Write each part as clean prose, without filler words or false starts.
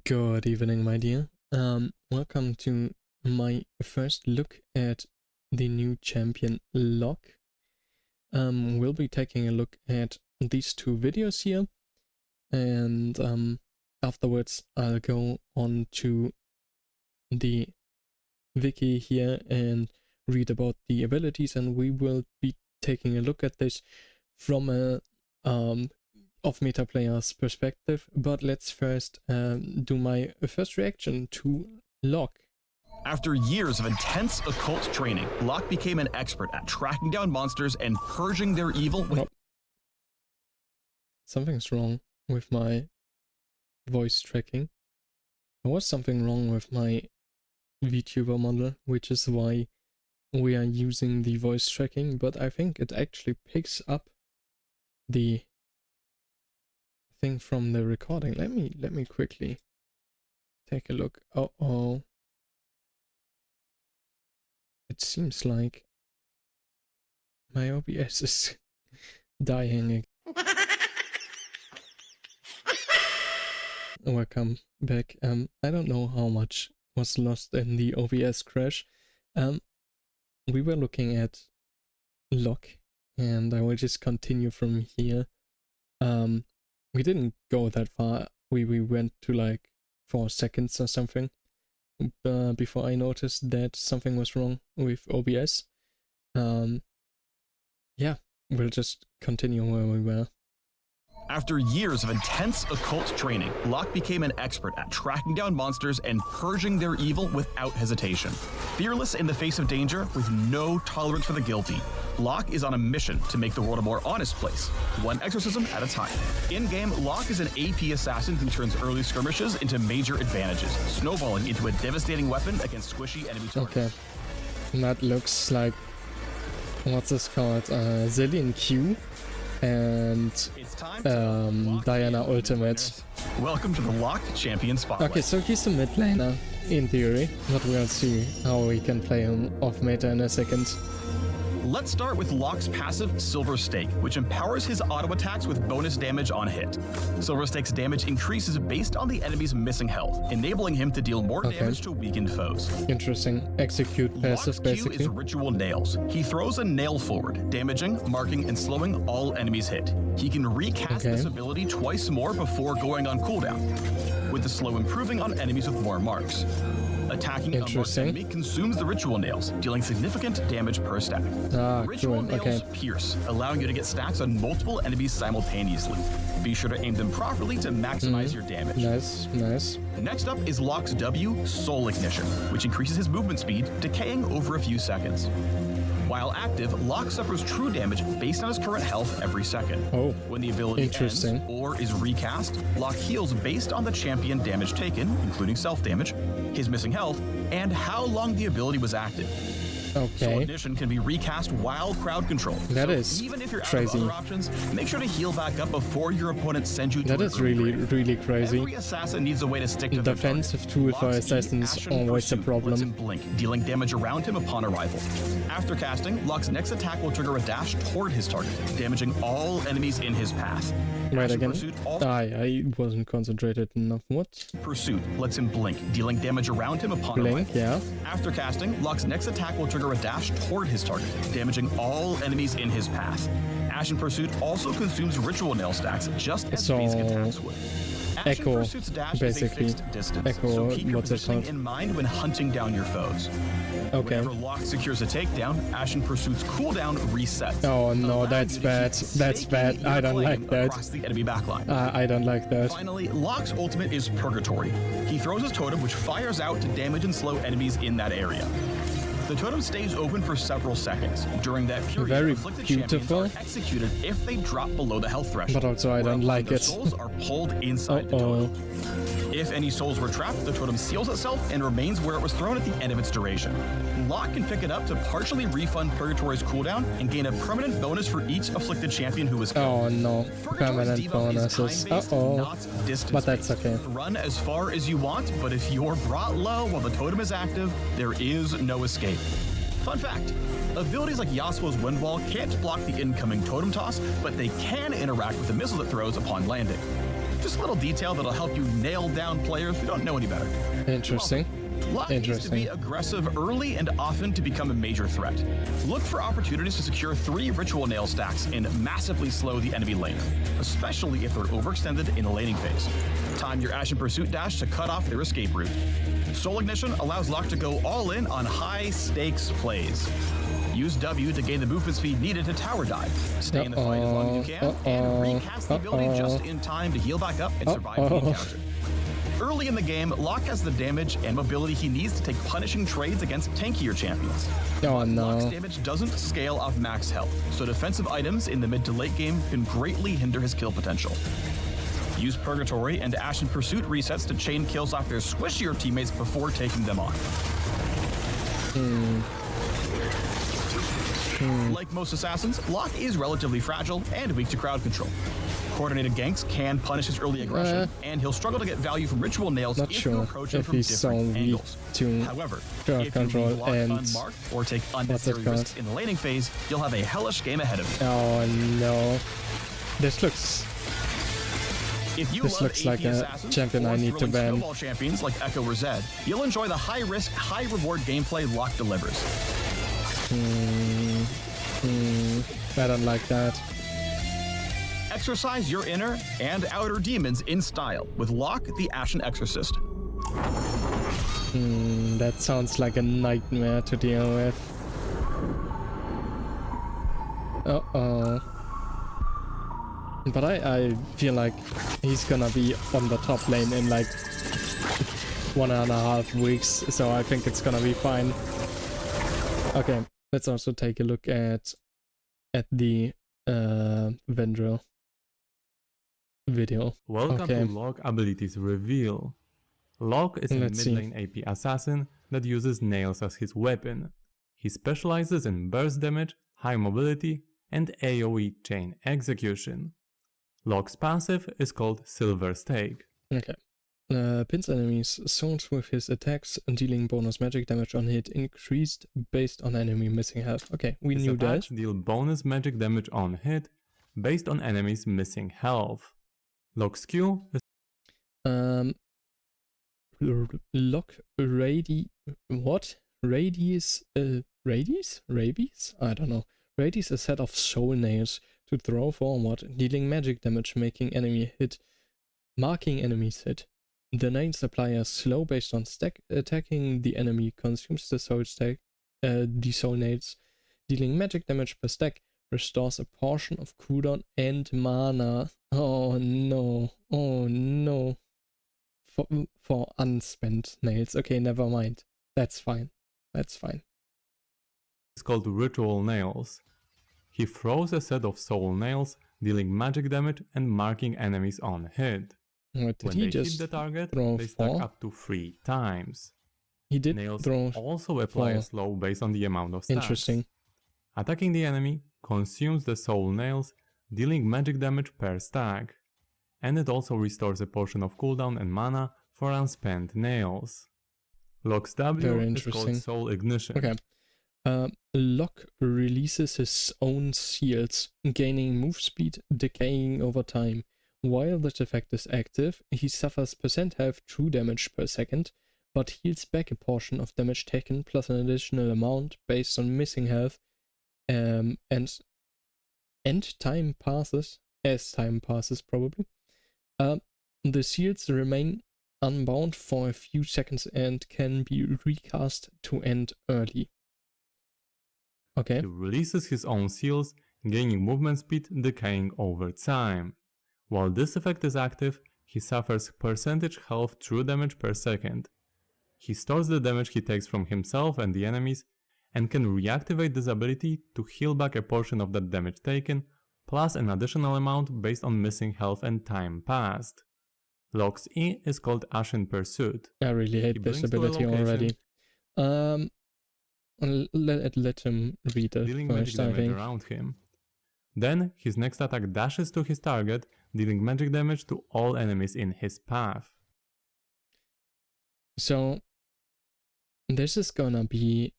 Good evening, my dear. Welcome to my first look at the new champion Locke. We'll be taking a look at these two videos here, and afterwards I'll go on to the wiki here and read about the abilities, and we will be taking a look at this from a off-meta player's perspective. But let's first do my first reaction to Locke. After years of intense occult training, Locke became an expert at tracking down monsters and purging their evil with... Nope. Something's wrong with my voice tracking. There was something wrong with my VTuber model, which is why we are using the voice tracking, but I think it actually picks up the thing from the recording. Let me quickly take a look. Oh, it seems like my OBS is dying. Welcome back. I don't know how much was lost in the OBS crash. We were looking at Locke, and I will just continue from here. We didn't go that far. We went to like 4 seconds or something before I noticed that something was wrong with OBS. Yeah, we'll just continue where we were. After years of intense occult training, Locke became an expert at tracking down monsters and purging their evil without hesitation. Fearless in the face of danger, with no tolerance for the guilty, Locke is on a mission to make the world a more honest place, one exorcism at a time. In-game, Locke is an AP assassin who turns early skirmishes into major advantages, snowballing into a devastating weapon against squishy enemy targets. Okay, that looks like, what's this called, Zillion Q and Diana Ultimate. Welcome to the Locke Champion Spotlight. Okay, so he's a mid laner, in theory, but we'll see how we can play him off meta in a second. Let's start with Locke's passive Silver Stake, which empowers his auto attacks with bonus damage on hit. Silver Stake's damage increases based on the enemy's missing health, enabling him to deal more damage to weakened foes. Interesting. Execute passive, Locke's basically. Q is Ritual Nails. He throws a nail forward, damaging, marking, and slowing all enemies hit. He can recast this ability twice more before going on cooldown, with the slow improving on enemies with more marks. Attacking a marked enemy consumes the Ritual Nails, dealing significant damage per stack. Ritual Nails pierce, allowing you to get stacks on multiple enemies simultaneously. Be sure to aim them properly to maximize your damage. Nice, nice. Next up is Locke's W, Soul Ignition, which increases his movement speed, decaying over a few seconds. While active, Locke suffers true damage based on his current health every second. Oh, when the ability ends or is recast, Locke heals based on the champion damage taken, including self-damage, his missing health, and how long the ability was active. Soul Ignition can be recast while crowd control. That is even if you're crazy. out of other options, make sure to heal back up before your opponent sends you to That is really crazy. Every assassin needs a way to stick to their defensive tool for assassins always a problem. Blink, dealing damage around him upon arrival. After casting, Locke's next attack will trigger a dash toward his target, damaging all enemies in his path. Right again. I wasn't concentrated enough. What? Pursuit lets him blink, dealing damage around him upon arrival. Yeah. After casting, Locke's next attack will trigger a dash toward his target, damaging all enemies in his path. Ashen Pursuit also consumes Ritual Nail stacks, just as basic attacks would. Echo, basically. Echo, so keep your what's it positioning called? in mind when hunting down your foes. Okay. Whenever Locke secures a takedown, Ashen Pursuit's cooldown resets. Oh no, that's bad. That's bad. I don't like that. Across the enemy backline. I don't like that. Finally, Locke's ultimate is Purgatory. He throws his totem, which fires out to damage and slow enemies in that area. The totem stays open for several seconds. During that period, Very afflicted beautiful. champions are executed if they drop below the health threshold. But also I don't like it. Souls are pulled inside the totem. If any souls were trapped, the totem seals itself and remains where it was thrown at the end of its duration. Locke can pick it up to partially refund Purgatory's cooldown and gain a permanent bonus for each afflicted champion who was killed. Oh no, permanent bonuses. But that's okay. Run as far as you want, but if you're brought low while the totem is active, there is no escape. Fun fact, abilities like Yasuo's Wind Wall can't block the incoming totem toss, but they can interact with the missile it throws upon landing. Just a little detail that'll help you nail down players who don't know any better. Interesting. Locke needs to be aggressive early and often to become a major threat. Look for opportunities to secure 3 ritual nail stacks and massively slow the enemy laner, especially if they're overextended in the laning phase. Time your Ashen Pursuit dash to cut off their escape route. Soul Ignition allows Locke to go all in on high-stakes plays. Use W to gain the movement speed needed to tower dive. Stay in the fight as long as you can, and recast the ability just in time to heal back up and survive the encounter. Early in the game, Locke has the damage and mobility he needs to take punishing trades against tankier champions. Oh no. Locke's damage doesn't scale off max health, so defensive items in the mid to late game can greatly hinder his kill potential. Use Purgatory and Ashen Pursuit resets to chain kills off their squishier teammates before taking them on. Like most assassins, Locke is relatively fragile and weak to crowd control. Coordinated ganks can punish his early aggression, and he'll struggle to get value from ritual nails if you approach him from different angles. However, if you leave Locke unmarked or take unnecessary risks in the laning phase, you'll have a hellish game ahead of you. Oh no. This looks like a champion I need to ban. Snowball champions like Echo or Zed, you'll enjoy the high-risk, high-reward gameplay Locke delivers. I don't like that. Exercise your inner and outer demons in style with Locke the Ashen Exorcist. That sounds like a nightmare to deal with. Uh-oh. But I feel like he's gonna be on the top lane in like 1.5 weeks, so I think it's gonna be fine. Okay, let's also take a look at the Vandiril video. Welcome to Locke Abilities Reveal. Locke is a mid-lane AP assassin that uses nails as his weapon. He specializes in burst damage, high mobility, and AoE chain execution. Locke's passive is called Silver Stake. Okay. Pins enemies zones with his attacks, dealing bonus magic damage on hit increased based on enemy missing health. Okay, we knew that. Attacks deal bonus magic damage on hit based on enemies missing health. Locke's Q is Locke Rabies? I don't know. Rabies a set of soul nails to throw forward, dealing magic damage, marking enemies hit. The nails apply a slow based on stack. Attacking the enemy consumes the soul nails, dealing magic damage per stack, restores a portion of cooldown and mana. Oh no, oh no. For unspent nails. Okay, never mind. That's fine. That's fine. It's called Ritual Nails. He throws a set of soul nails, dealing magic damage and marking enemies on hit. When they hit the target, they stack up to 3 times. He did Nails throw also apply a slow based on the amount of stacks. Interesting. Attacking the enemy consumes the soul nails, dealing magic damage per stack. And it also restores a portion of cooldown and mana for unspent nails. Locke's W is called Soul Ignition. Okay. Locke releases his own seals, gaining move speed, decaying over time. While this effect is active, he suffers percent health true damage per second, but heals back a portion of damage taken plus an additional amount based on missing health. And time passes, as time passes probably. The seals remain unbound for a few seconds and can be recast to end early. Okay. He releases his own seals, gaining movement speed, decaying over time. While this effect is active, he suffers percentage health true damage per second. He stores the damage he takes from himself and the enemies, and can reactivate this ability to heal back a portion of that damage taken, plus an additional amount based on missing health and time passed. Locke's E is called Ashen Pursuit. I really hate this ability already. Let him read it dealing first, magic I think. damage around him. Then his next attack dashes to his target, dealing magic damage to all enemies in his path. So this is gonna be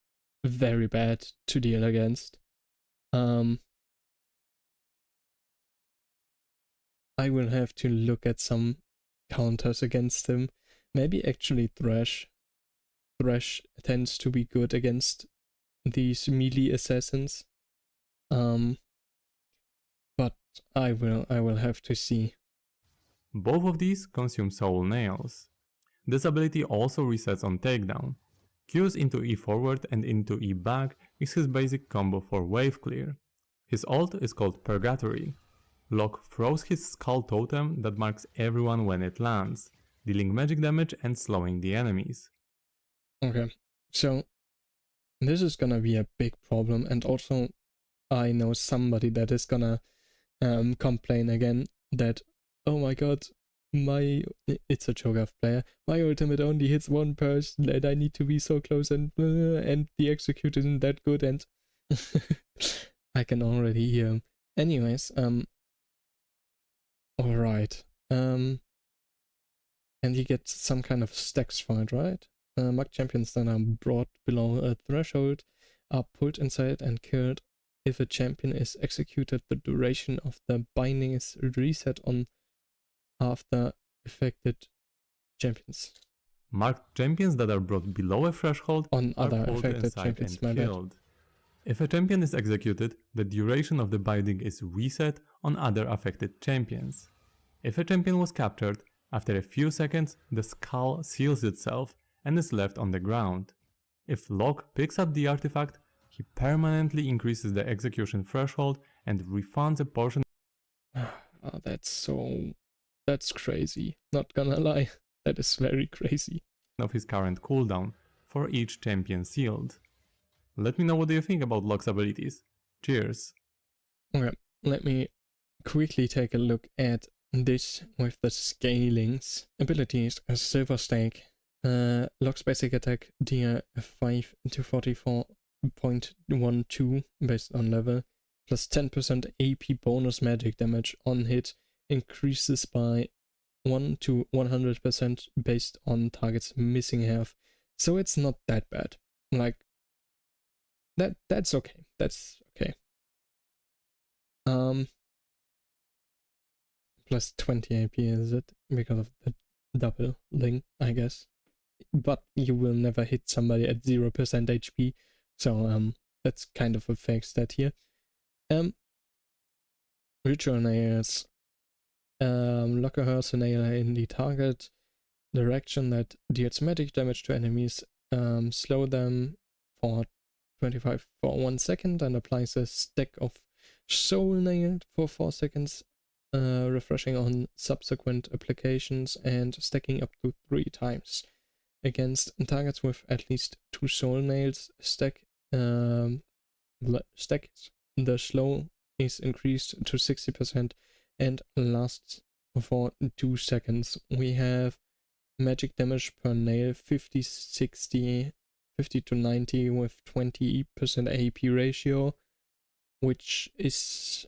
very bad to deal against. I will have to look at some counters against him. Maybe actually Thresh. Thresh tends to be good against these melee assassins. But I will have to see. Both of these consume soul nails. This ability also resets on takedown. Q's into E forward and into E back is his basic combo for wave clear. His ult is called Purgatory. Locke throws his skull totem that marks everyone when it lands, dealing magic damage and slowing the enemies. Okay, so this is gonna be a big problem, and also I know somebody that is gonna complain again that, oh my god, it's a Cho'Gath player, my ultimate only hits one person and I need to be so close, and the execute isn't that good, and I can already hear him. Anyways, alright, and you get some kind of stacks for it, right? Mug champions that are brought below a threshold are pulled inside and killed. If a champion is executed, the duration of the binding is reset on after affected champions. Marked champions that are brought below a threshold on are other pulled affected inside champions, and killed. If a champion is executed, the duration of the binding is reset on other affected champions. If a champion was captured, after a few seconds the skull seals itself and is left on the ground. If Locke picks up the artifact, he permanently increases the execution threshold and refunds a portion. Oh, that's crazy. Not gonna lie, that is very crazy. Of his current cooldown for each champion sealed. Let me know what you think about Locke's abilities. Cheers! Okay, let me quickly take a look at this with the scalings. Abilities: a Silver Stake. Locke's basic attack deal 5 to 44.12 based on level, plus 10% AP bonus magic damage on hit, increases by 1 to 100% based on target's missing health. So it's not that bad. Like, that's okay. That's okay. Plus 20 AP, is it? Because of the double link, I guess. But you will never hit somebody at 0% HP. So that's kind of a fake stat here. Ritual nails. Lock a hurls a nail in the target direction that deals magic damage to enemies. Slow them for 25 for 1 second and applies a stack of soul nail for 4 seconds, refreshing on subsequent applications and stacking up to 3 times. Against targets with at least 2 soul nails, stacks. The slow is increased to 60% and lasts for 2 seconds. We have magic damage per nail 50, 60, 50 to 90 with 20% AP ratio, which is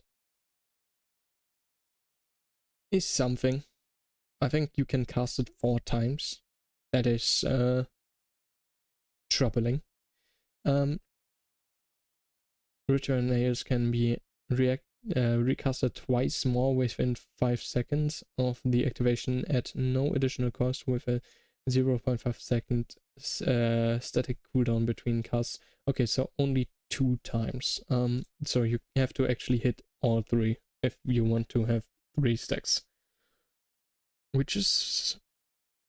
something. I think you can cast it 4 times. That is troubling. Ritual nails can be recasted twice more within 5 seconds of the activation at no additional cost, with a 0.5 second static cooldown between casts. Okay, so only 2 times. So you have to actually hit all 3 if you want to have 3 stacks, which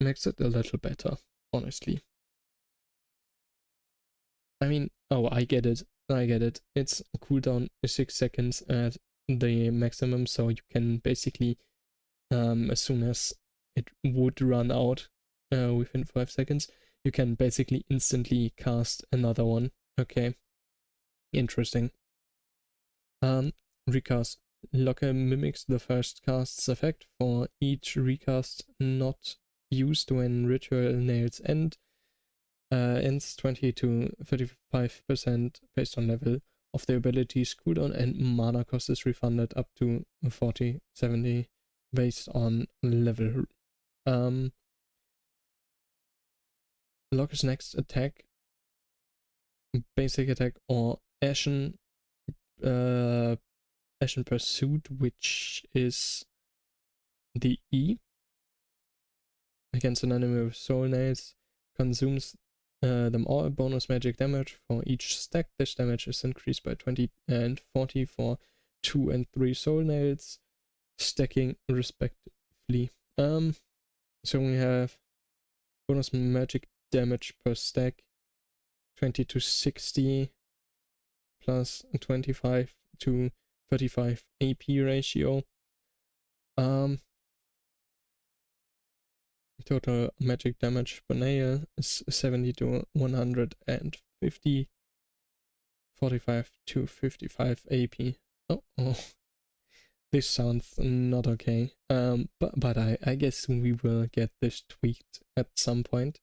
makes it a little better, honestly. I mean, oh, I get it. It's cooldown 6 seconds at the maximum, so you can basically, as soon as it would run out within 5 seconds, you can basically instantly cast another one. Okay, interesting. Recast. Locke mimics the first cast's effect for each recast not used when ritual nails end. Ends 20 to 35% based on level of the ability's cooldown, and mana cost is refunded up to 40, 70 based on level. Locke's next attack, basic attack or Ashen Pursuit, which is the E against an enemy with soul nails consumes them all. Bonus magic damage for each stack. This damage is increased by 20 and 40 for 2 and 3 soul nails, stacking respectively. So we have bonus magic damage per stack, 20 to 60 plus 25 to 35 AP ratio. Total magic damage per nail is 70 to 150, 45 to 55 AP. Oh, this sounds not okay. But I guess we will get this tweaked at some point.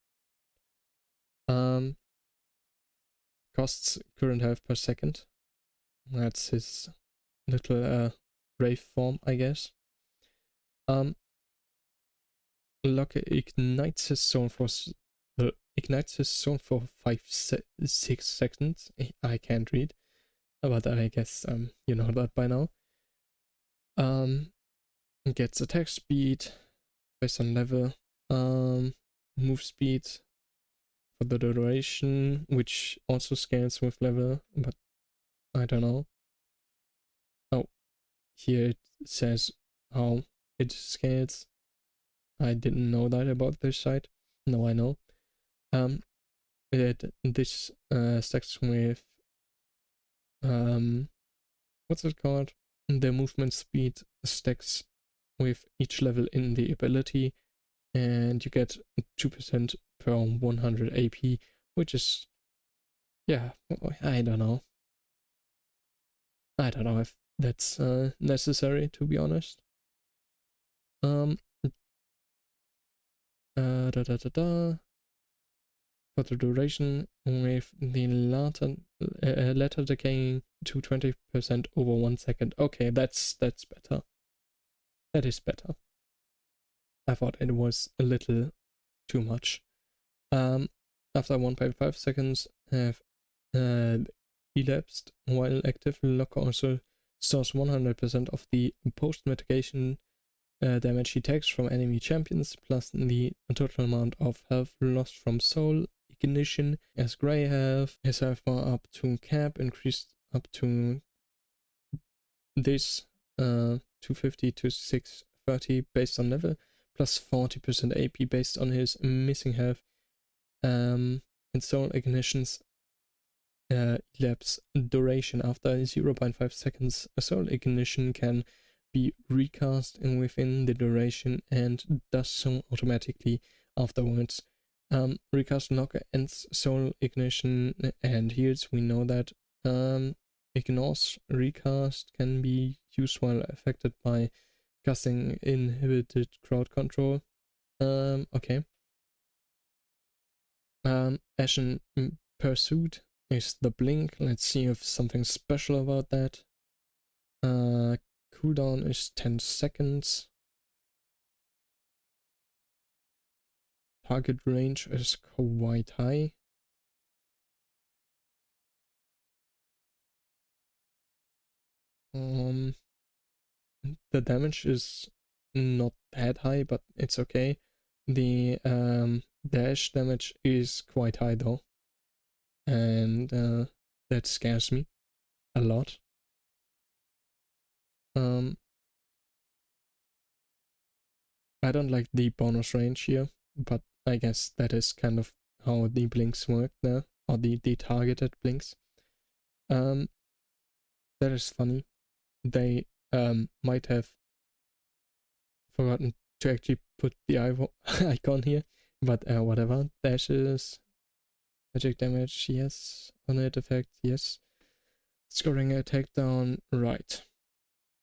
Costs current health per second. That's his little rave form, I guess. Locke ignites his zone for 6 seconds. I can't read, but I guess you know that by now. Gets attack speed based on level. Move speed for the duration, which also scales with level, but I don't know. Oh, here it says how it scales. I didn't know that about this site. Now I know. This stacks with what's it called? The movement speed stacks with each level in the ability, and you get 2% per 100 AP, which is, yeah, I don't know. I don't know if that's necessary, to be honest. For the duration, with the latter decaying to 20% over 1 second. Okay, that's better. That is better. I thought it was a little too much. After 1.5 seconds have elapsed while active, Locke also stores 100% of the post-mitigation damage he takes from enemy champions, plus the total amount of health lost from soul ignition. As Grey have his health bar up to cap, increased up to this 250 to 630 based on level, plus 40% AP based on his missing health. And soul ignition's elapse duration after 0.5 seconds. A soul ignition can be recast within the duration and does so automatically afterwards. Recast Locke ends soul ignition and heals. We know that. Ignores recast can be used while affected by casting inhibited crowd control. Okay. Ashen Pursuit is the blink. Let's see if something special about that. Cooldown is 10 seconds. Target range is quite high. The damage is not that high, but it's okay. The dash damage is quite high though, and that scares me a lot. I don't like the bonus range here, but I guess that is kind of how the blinks work there, or the targeted blinks. That is funny. They might have forgotten to actually put the icon here, but whatever. Dashes, magic damage, yes. On-hit effect, yes. Scoring a takedown, right.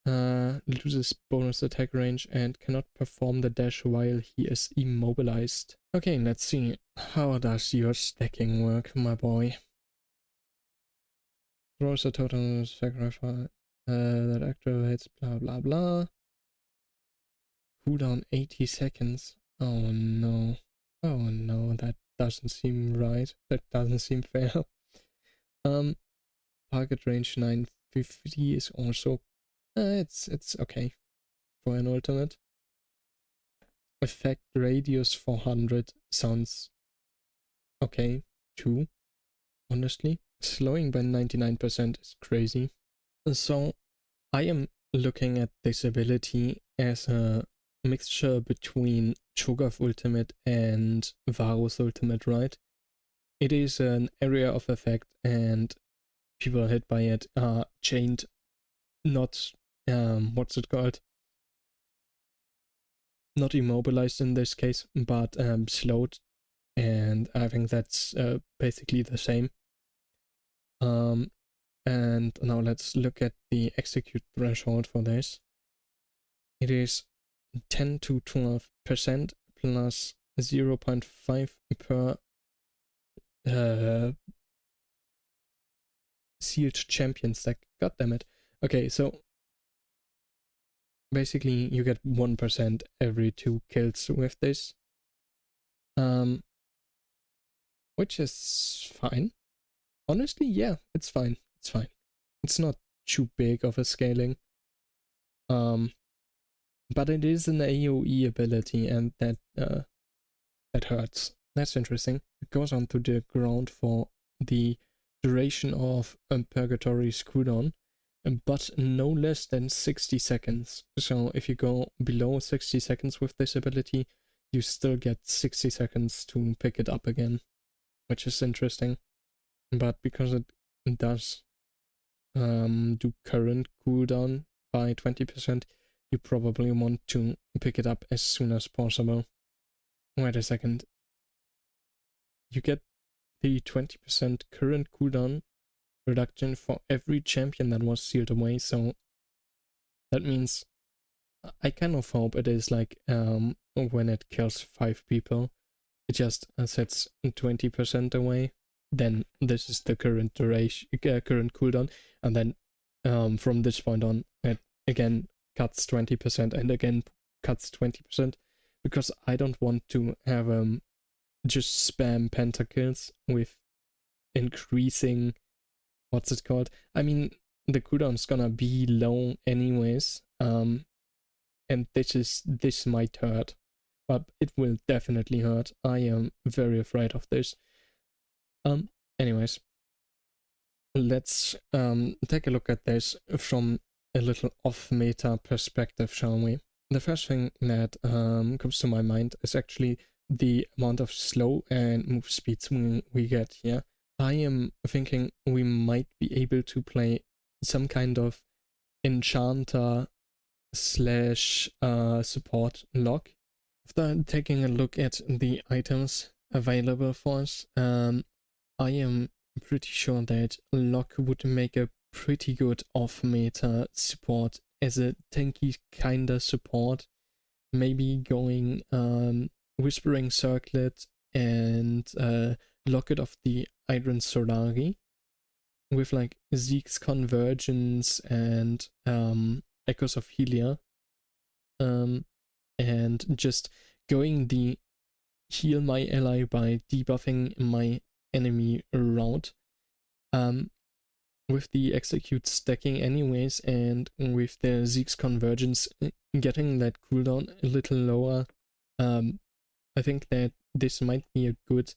Loses bonus attack range and cannot perform the dash while he is immobilized. Okay, let's see. How does your stacking work, my boy? Throws a total sacrifice that activates blah blah blah. Cooldown 80 seconds. Oh no. Oh no, that doesn't seem right. That doesn't seem fair. Target range 950 is also it's okay for an ultimate. effect radius 400 sounds okay too, honestly. Slowing by 99% is crazy. So I am looking at this ability as a mixture between Cho'Gath Ultimate and Varus Ultimate, right? It is an area of effect, and people hit by it are chained, not, what's it called? Not immobilized in this case, but slowed, and I think that's basically the same. And now let's look at the execute threshold for this. It is 10 to 12% plus 0.5 per sealed champion stack. God damn it. Okay, so basically you get 1% every 2 kills with this. Which is fine. Honestly, yeah, it's fine. It's fine. It's not too big of a scaling. But it is an AoE ability, and that hurts. That's interesting. It goes onto the ground for the duration of Purgatory's cooldown, but no less than 60 seconds. So if you go below 60 seconds with this ability, you still get 60 seconds to pick it up again, which is interesting. But because it does do current cooldown by 20%, you probably want to pick it up as soon as possible. Wait a second. You get the 20% current cooldown reduction for every champion that was sealed away, so that means I kind of hope it is like when it kills 5 people, it just sets 20% away. Then this is the current duration, current cooldown, and then from this point on, it again cuts 20% and again cuts 20%, because I don't want to have just spam pentakills with increasing, what's it called? I mean, the cooldown's gonna be low anyways, and this might hurt, but it will definitely hurt. I am very afraid of this. Anyways, let's take a look at this from a little off-meta perspective, shall we? The first thing that comes to my mind is actually the amount of slow and move speeds we get here. I am thinking we might be able to play some kind of enchanter slash support Locke. After taking a look at the items available for us, I am pretty sure that Locke would make a pretty good off-meta support as a tanky kinda support. Maybe going Whispering Circlet and Locket of the Iron Solari with like Zeke's Convergence and Echoes of Helia, and just going the heal my ally by debuffing my enemy route, with the execute stacking anyways, and with the Zeke's Convergence getting that cooldown a little lower. I think that this might be a good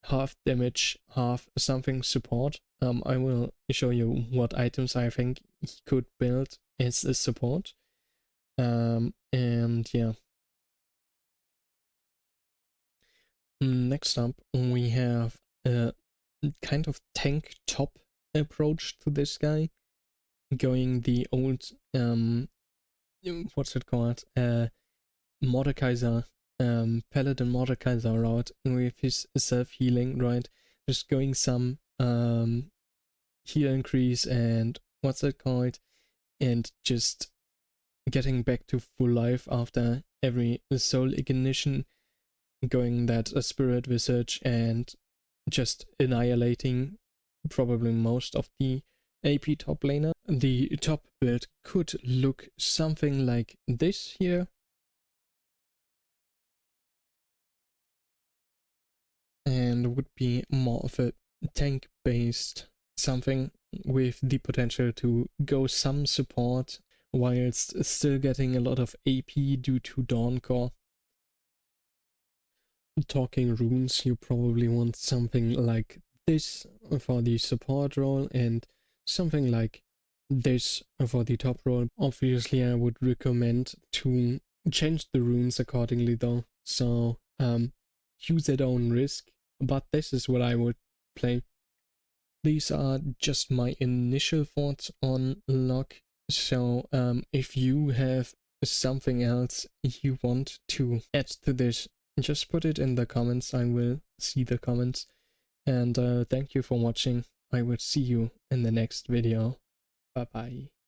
half damage, half something support. I will show you what items I think he could build as a support. And yeah. Next up, we have a kind of tank top approach to this guy, going the old what's it called, Mordekaiser, Paladin Mordekaiser route with his self-healing, right? Just going some heal increase and what's it called, and just getting back to full life after every soul ignition, going that spirit visage and just annihilating probably most of the AP top laner. The top build could look something like this here. And would be more of a tank based something with the potential to go some support whilst still getting a lot of AP due to Dawncore. talking runes, you probably want something like this for the support role and something like this for the top role. Obviously, I would recommend to change the runes accordingly though, so use at own risk, but this is what I would play. These are just my initial thoughts on Locke, so if you have something else you want to add to this, just put it in the comments. I will see the comments, and thank you for watching. I will see you in the next video. Bye bye.